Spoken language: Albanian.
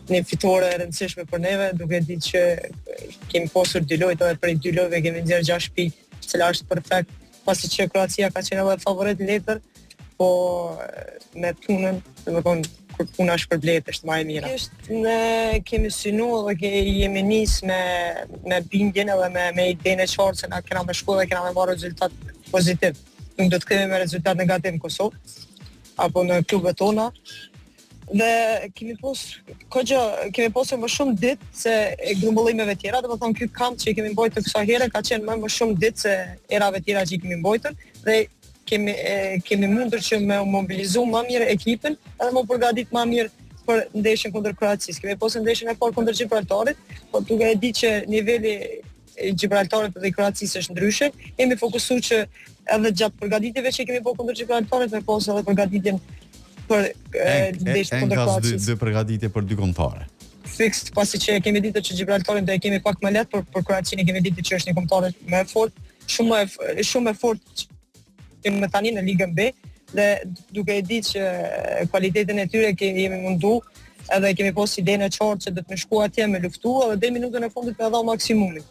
një fitore e rëndësishme për neve, duke ditë që kemi posur 2 lojë, edhe prej 2 lojëve kemi nxjerrë 6 pikë, cila është perfekt, pasi që Kroacia ka qenë edhe favorit letër, po me punën, domethënë kur puna është për blet është më e mira. Ne kemi synu dhe jemi nis me bindjen edhe me idenë e qartë se na kena me shku dhe kena me marrë rezultat pozitiv. Nuk do të kemi me rezultat negativ në Kosovë apo në klubet tona. Dhe kemi posur më shumë ditë se grumbullimeve tjera, domethënë ky kamp që kemi mbajtur kësaj here ka qenë më shumë ditë se erave tjera që kemi mbajtur dhe kemi mundur që me mobilizu më mirë ekipin edhe më përgatit më mirë për ndeshjen kundër Kroacisë. Kemi posur ndeshjen e parë kundër Gibraltarit, por duke e ditë që niveli i Gibraltarit dhe Kroacisë është ndryshe, jemi fokusuar që edhe gjatë përgatitjeve që kemi bërë kundër Gibraltarit me posë edhe përgatitjen për ndeshjen kundër Kroacisë. Dy përgatitje për 2 kombëtare. Fiks, pasi që kemi ditë që Gibraltarin do e kemi pak më lehtë, për Kroacinë kemi ditë që është një kombëtar më fort, shumë më fort me tani në Ligën B dhe duke e ditë që kualitetin e tyre jemi mundu edhe kemi posë idenë e qartë që do të më shku atje me luftu edhe deri minutën e fundit me dhënë maksimumin.